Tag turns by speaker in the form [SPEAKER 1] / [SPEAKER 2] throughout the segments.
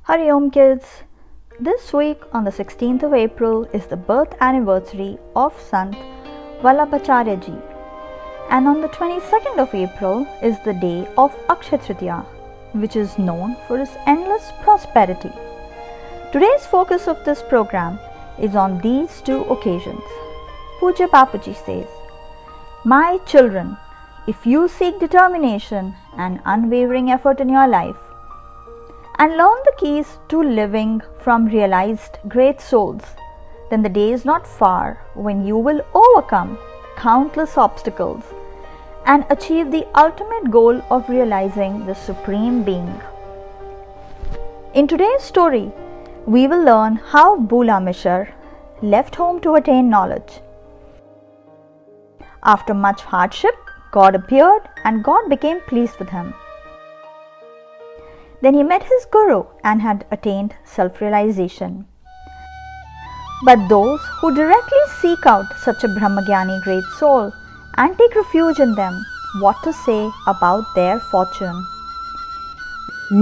[SPEAKER 1] Hari Om kids! This week on the 16th of April is the birth anniversary of Sant Vallabhacharya ji, and on the 22nd of April is the day of Akshaya Tritiya, which is known for its endless prosperity. Today's focus of this program is on these two occasions. Puja Bapuji says, "My children, if you seek determination and unwavering effort in your life and learn the keys to living from realized great souls, then the day is not far when you will overcome countless obstacles and achieve the ultimate goal of realizing the Supreme Being." In today's story, we will learn how BULA left home to attain knowledge. After much hardship, God appeared and God became pleased with him. Then he met his Guru and had attained self-realization. But those who directly seek out such a Brahmagyani great soul and take refuge in them, what to say about their fortune?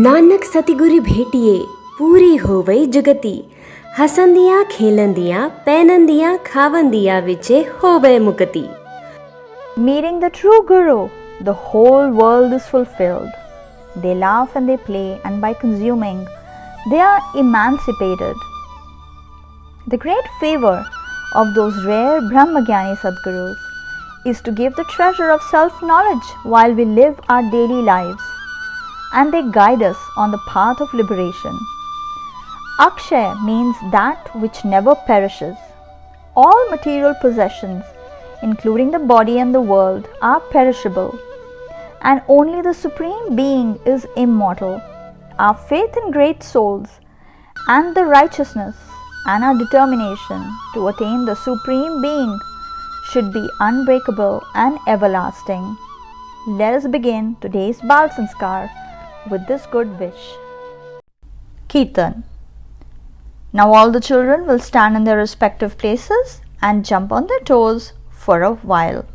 [SPEAKER 2] Nanak सतिगुरी भेटिए पूरी होवई जुगति, हसंदियां खेलंदियां पैनंदियां खावंदियां विचे होवे मुक्ति.
[SPEAKER 1] Meeting the true Guru, the whole world is fulfilled. They laugh and they play, and by consuming, they are emancipated. The great favor of those rare Brahmagyani Sadgurus is to give the treasure of self-knowledge while we live our daily lives, and they guide us on the path of liberation. Akshaya means that which never perishes. All material possessions, including the body and the world, are perishable, and only the Supreme Being is immortal. Our faith in great souls and the righteousness and our determination to attain the Supreme Being should be unbreakable and everlasting. Let us begin today's Bal Sanskar with this good wish. KIRTAN. Now all the children will stand in their respective places and jump on their toes for a while.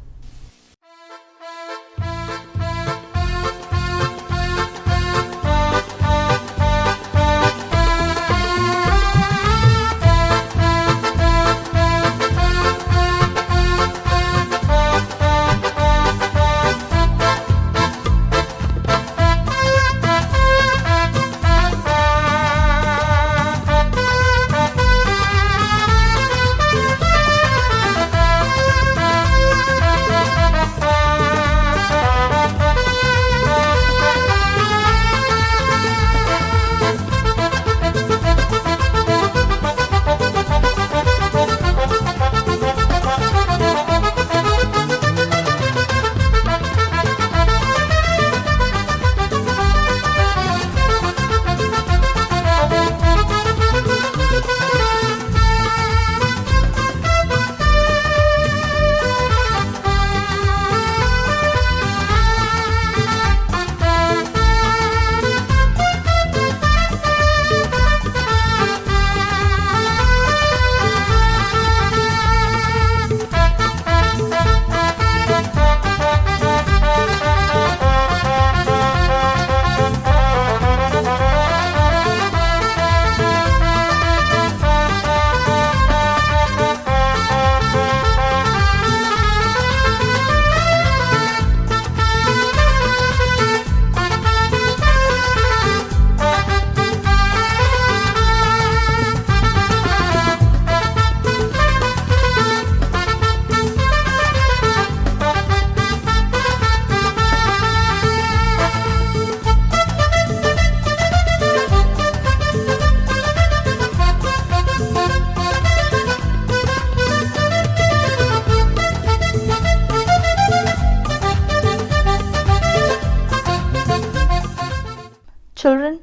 [SPEAKER 1] Children,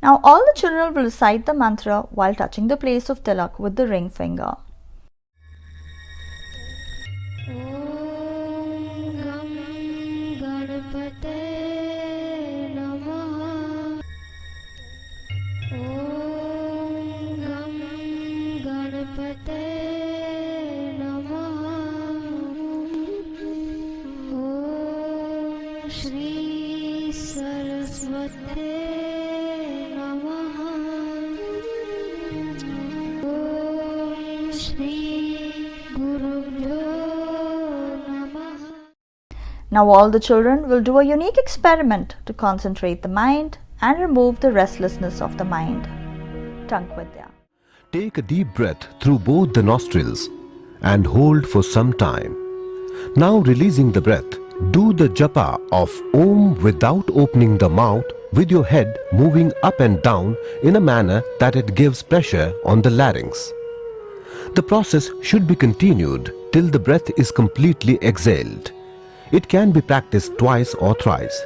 [SPEAKER 1] now all the children will recite the mantra while touching the place of tilak with the ring finger.
[SPEAKER 3] Shri Saraswate Namaha.
[SPEAKER 1] Now all the children will do a unique experiment to concentrate the mind and remove the restlessness of the mind. Tank Vidya.
[SPEAKER 3] Take a deep breath through both the nostrils and hold for some time. Now releasing the breath, do the japa of Om without opening the mouth, with your head moving up and down in a manner that it gives pressure on the larynx. The process should be continued till the breath is completely exhaled. It can be practiced twice or thrice.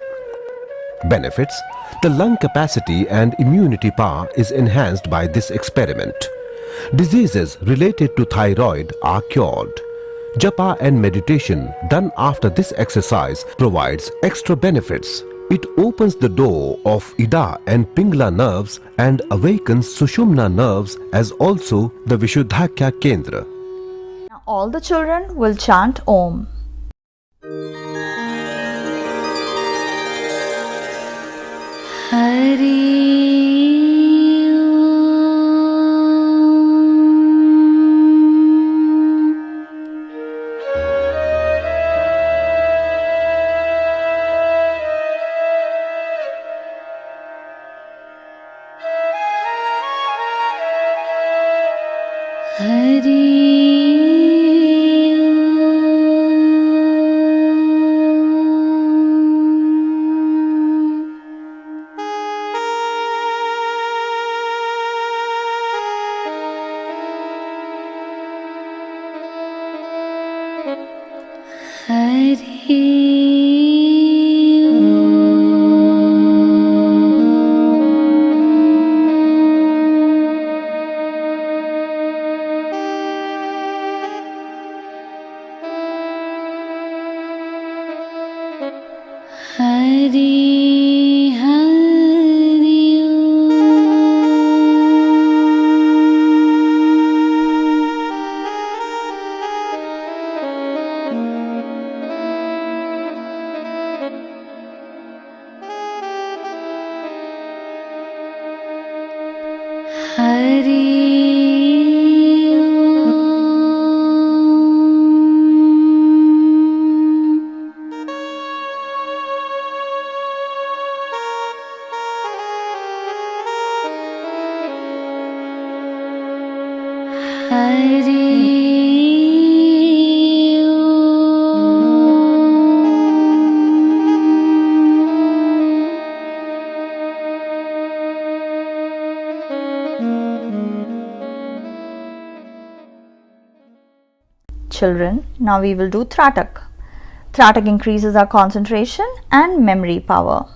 [SPEAKER 3] Benefits: the lung capacity and immunity power is enhanced by this experiment. Diseases related to thyroid are cured. Japa and meditation done after this exercise provides extra benefits. It opens the door of Ida and Pingala nerves and awakens Sushumna nerves as also the Vishuddhakya Kendra.
[SPEAKER 1] Now all the children will chant Om. Children, now we will do TRATAK. TRATAK increases our concentration and memory power.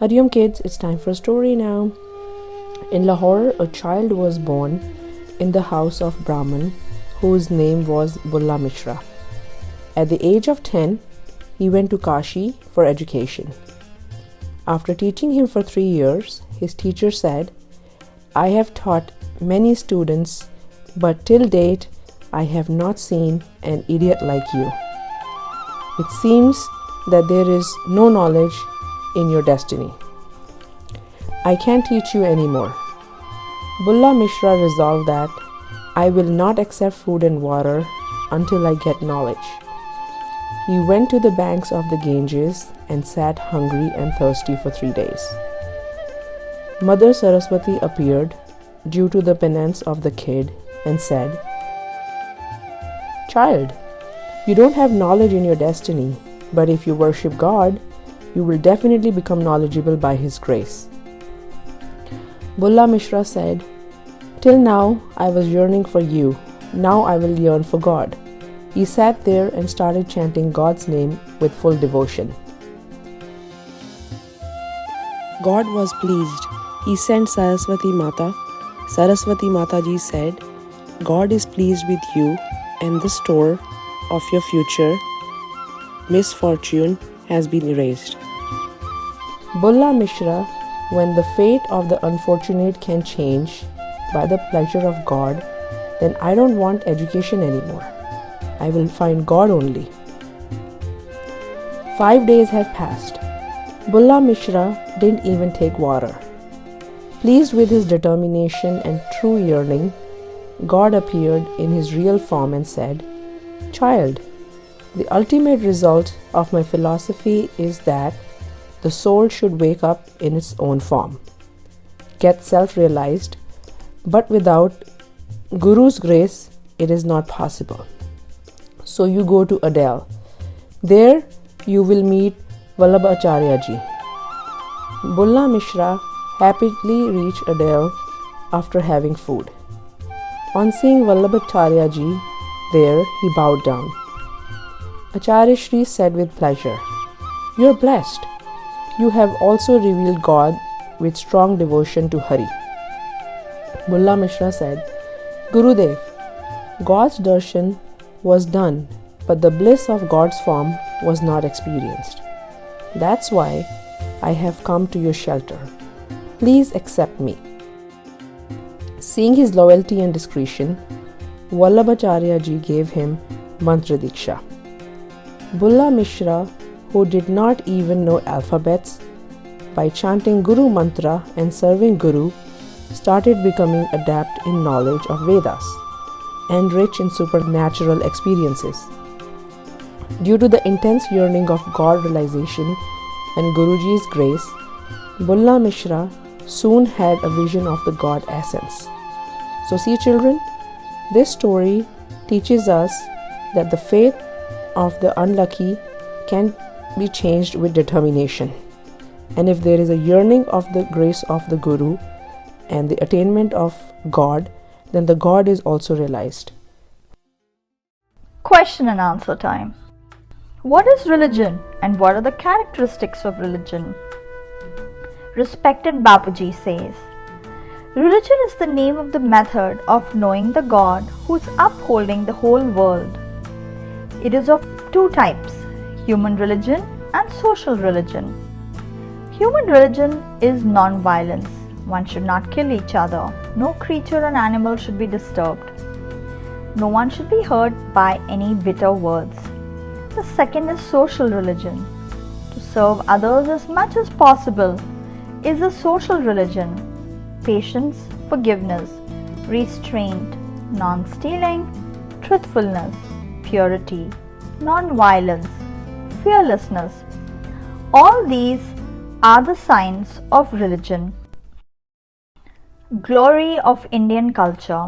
[SPEAKER 4] Hariom kids, it's time for a story now. In Lahore, a child was born in the house of Brahman whose name was BULA MISHRA. At the age of 10, he went to Kashi for education. After teaching him for 3 years, his teacher said, "I have taught many students, but till date I have not seen an idiot like you. It seems that there is no knowledge in your destiny. I can't teach you anymore." BULA MISHRA resolved that I will not accept food and water until I get knowledge. He went to the banks of the Ganges and sat hungry and thirsty for 3 days. Mother Saraswati appeared due to the penance of the kid and said, "Child, you don't have knowledge in your destiny, but if you worship God, you will definitely become knowledgeable by His grace." BULA MISHRA said, "Till now I was yearning for you, now I will yearn for God." He sat there and started chanting God's name with full devotion. God was pleased. He sent Saraswati Mata. Saraswati Mataji said, "God is pleased with you, and the store of your future misfortune has been erased." BULA MISHRA, when the fate of the unfortunate can change by the pleasure of God, then I don't want education anymore. I will find God only. 5 days had passed. BULA MISHRA didn't even take water. Pleased with his determination and true yearning, God appeared in his real form and said, "Child, the ultimate result of my philosophy is that the soul should wake up in its own form, get self-realized, but without Guru's grace, it is not possible. So you go to Adel. There you will meet Vallabhacharya ji." BULA MISHRA happily reached Adel after having food. On seeing Vallabhacharya ji there, he bowed down. Acharya Shri said with pleasure, "You are blessed. You have also revealed God with strong devotion to Hari." BULA MISHRA said, "Gurudev, God's darshan was done, but the bliss of God's form was not experienced. That's why I have come to your shelter. Please accept me." Seeing his loyalty and discretion, Vallabhacharya ji gave him mantra diksha. BULA MISHRA, who did not even know alphabets, by chanting Guru mantra and serving Guru, started becoming adept in knowledge of Vedas and rich in supernatural experiences. Due to the intense yearning of God realization and Guruji's grace, BULA MISHRA soon had a vision of the God essence. So see children, this story teaches us that the fate of the unlucky can be changed with determination. And if there is a yearning of the grace of the Guru and the attainment of God, then the God is also realized.
[SPEAKER 1] Question and answer time. What is religion and what are the characteristics of religion? Respected Bapuji says, "Religion is the name of the method of knowing the God who is upholding the whole world. It is of 2 types, human religion and social religion. Human religion is non-violence. One should not kill each other. No creature or animal should be disturbed. No one should be hurt by any bitter words. The second is social religion. To serve others as much as possible is a social religion. Patience, forgiveness, restraint, non-stealing, truthfulness, purity, non-violence, fearlessness. All these are the signs of religion." Glory of Indian culture.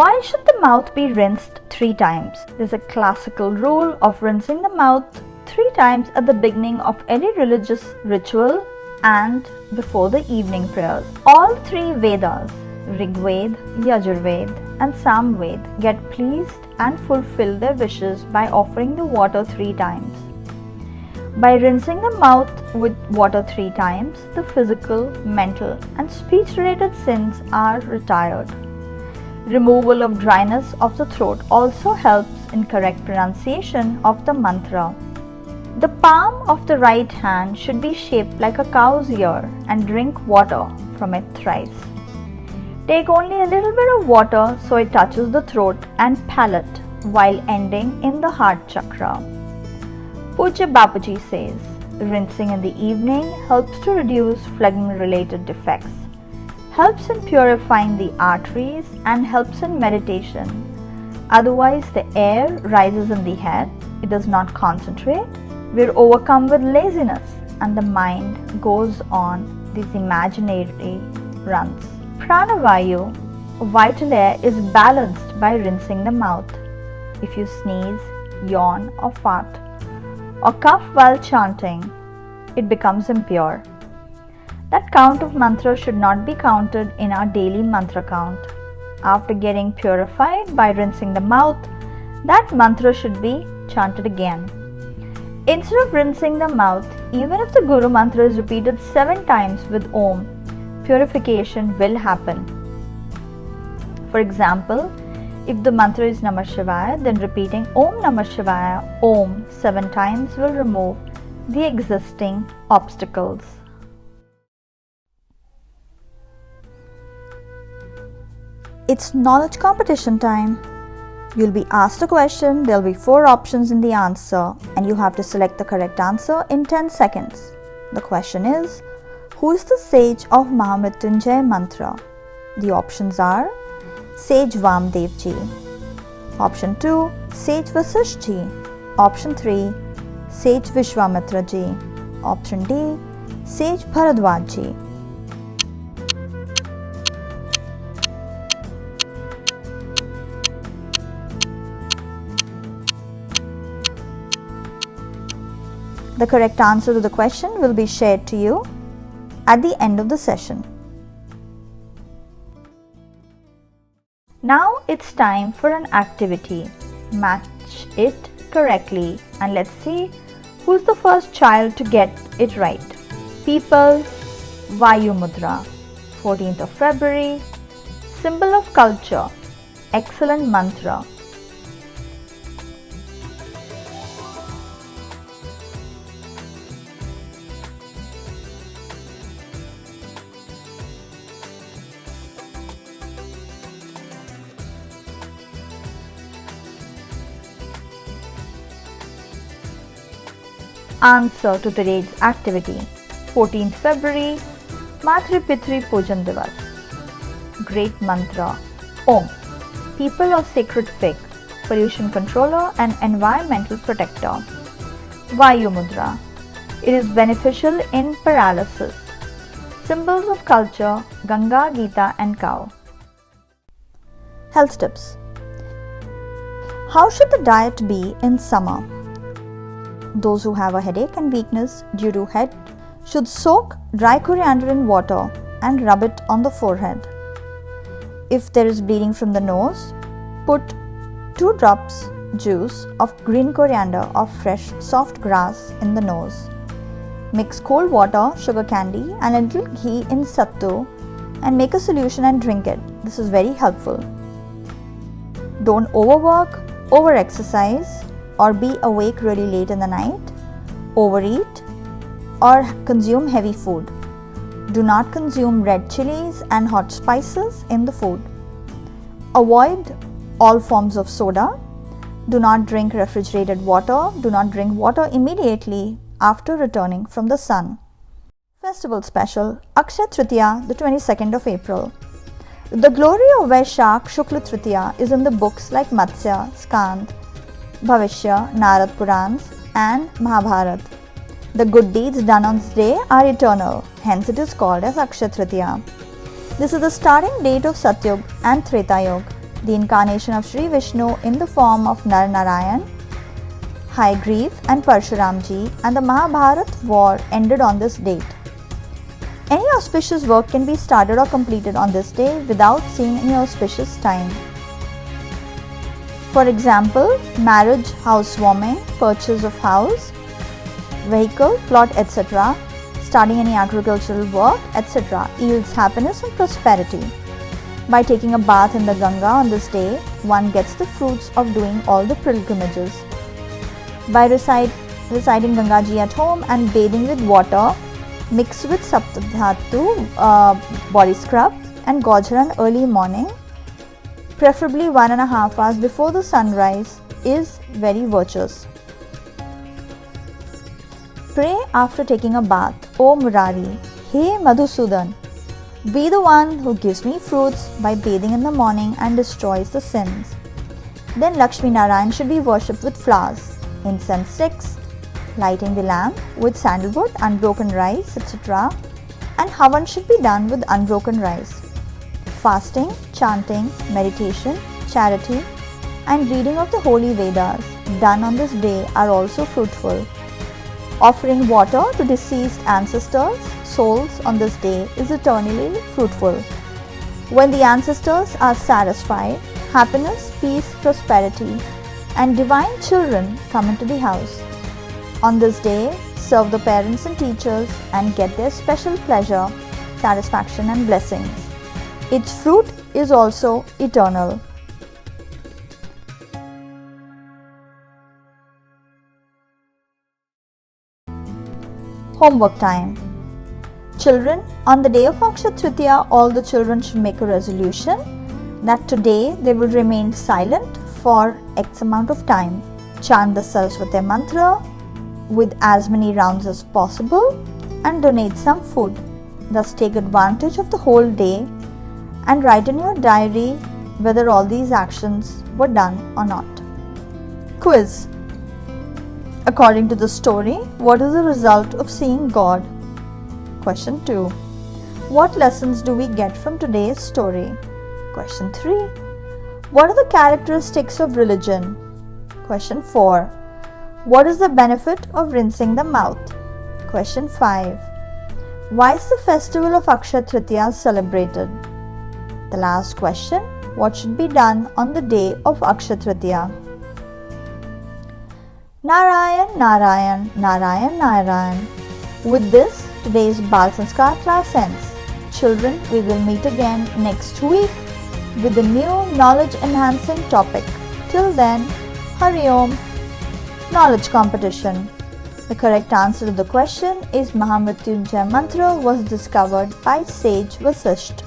[SPEAKER 1] Why should the mouth be rinsed 3 times? There's a classical rule of rinsing the mouth 3 times at the beginning of any religious ritual and before the evening prayers. All 3 Vedas, Rigved, Yajurved and Samved, get pleased and fulfill their wishes by offering the water 3 times. By rinsing the mouth with water 3 times, the physical, mental, and speech related sins are retired. Removal of dryness of the throat also helps in correct pronunciation of the mantra. The palm of the right hand should be shaped like a cow's ear and drink water from it thrice. Take only a little bit of water so it touches the throat and palate while ending in the heart chakra. Pujya Bapuji says, rinsing in the evening helps to reduce phlegm-related defects, helps in purifying the arteries and helps in meditation. Otherwise, the air rises in the head, it does not concentrate, we're overcome with laziness and the mind goes on these imaginary runs. Pranavayu, vital air, is balanced by rinsing the mouth. If you sneeze, yawn or fart, or cough while chanting, it becomes impure. That count of mantra should not be counted in our daily mantra count. After getting purified by rinsing the mouth, that mantra should be chanted again. Instead of rinsing the mouth, even if the Guru mantra is repeated 7 times with Om, purification will happen. For example, if the mantra is Namah Shivaya, then repeating Om Namah Shivaya, Om 7 times will remove the existing obstacles. It's knowledge competition time. You'll be asked a question, there'll be 4 options in the answer, and you have to select the correct answer in 10 seconds. The question is, who is the sage of Mahamrityunjay mantra? The options are Sage Vamdev Ji. Option 2, Sage Vasisht Ji. Option 3, Sage Vishwamitra Ji. Option D, Sage Bharadwaj Ji. The correct answer to the question will be shared to you at the end of the session. Now it's time for an activity. Match it correctly and let's see who's the first child to get it right. People, Vayu Mudra, 14th of February, symbol of culture, excellent mantra. Answer to today's activity. 14th February, Matri Pitri Pujan Divas. Great mantra. Om. People of sacred fig, pollution controller and environmental protector. Vayu Mudra. It is beneficial in paralysis. Symbols of culture, Ganga, Gita and cow. Health tips. How should the diet be in summer? Those who have a headache and weakness due to head should soak dry coriander in water and rub it on the forehead. If there is bleeding from the nose, put 2 drops juice of green coriander or fresh soft grass in the nose. Mix cold water, sugar candy and a little ghee in sattu and make a solution and drink it. This is very helpful. Don't overwork, over-exercise or be awake really late in the night, overeat or consume heavy food. Do not consume red chilies and hot spices in the food. Avoid all forms of soda. Do not drink refrigerated water. Do not drink water immediately after returning from the sun. Festival special, Akshaya Tritiya, the 22nd of April. The glory of Vaishakh Shukla Tritiya is in the books like Matsya, Skand, Bhavishya, Narad Purans and Mahabharat. The good deeds done on this day are eternal, hence it is called as Akshaya Tritiya. This is the starting date of Satyug and Tretayug, the incarnation of Sri Vishnu in the form of Nar Narayan, Haigriv and Parshuramji, and the Mahabharat war ended on this date. Any auspicious work can be started or completed on this day without seeing any auspicious time. For example, marriage, housewarming, purchase of house, vehicle, plot, etc., starting any agricultural work, etc., yields happiness and prosperity. By taking a bath in the Ganga on this day, one gets the fruits of doing all the pilgrimages. By reciting Gangaji at home and bathing with water mixed with Saptadhatu body scrub and Gojharan early morning, preferably 1.5 hours before the sunrise, is very virtuous. Pray after taking a bath, O Murari, Hey Madhusudan, be the one who gives me fruits by bathing in the morning and destroys the sins. Then Lakshmi Narayan should be worshipped with flowers, incense sticks, lighting the lamp with sandalwood, unbroken rice, etc. And Havan should be done with unbroken rice. Fasting, chanting, meditation, charity, and reading of the holy Vedas done on this day are also fruitful. Offering water to deceased ancestors' souls on this day is eternally fruitful. When the ancestors are satisfied, happiness, peace, prosperity, and divine children come into the house. On this day, serve the parents and teachers and get their special pleasure, satisfaction, and blessings. Its fruit is also eternal. Homework time. Children, on the day of Akshaya Tritiya, all the children should make a resolution that today they will remain silent for X amount of time, chant the Saraswati mantra with as many rounds as possible, and donate some food. Thus take advantage of the whole day and write in your diary whether all these actions were done or not. Quiz. According to the story, what is the result of seeing God? Question 2. What lessons do we get from today's story? Question 3. What are the characteristics of religion? Question 4. What is the benefit of rinsing the mouth? Question 5. Why is the festival of Akshaya Tritiya celebrated? The last question. What should be done on the day of Akshaya Tritiya? Narayan, Narayan, Narayan, Narayan. With this, today's Bal Sanskar class ends. Children, we will meet again next week with a new knowledge-enhancing topic. Till then, Hari Om. Knowledge competition. The correct answer to the question is Mahamrityunjay mantra was discovered by sage Vasishtha.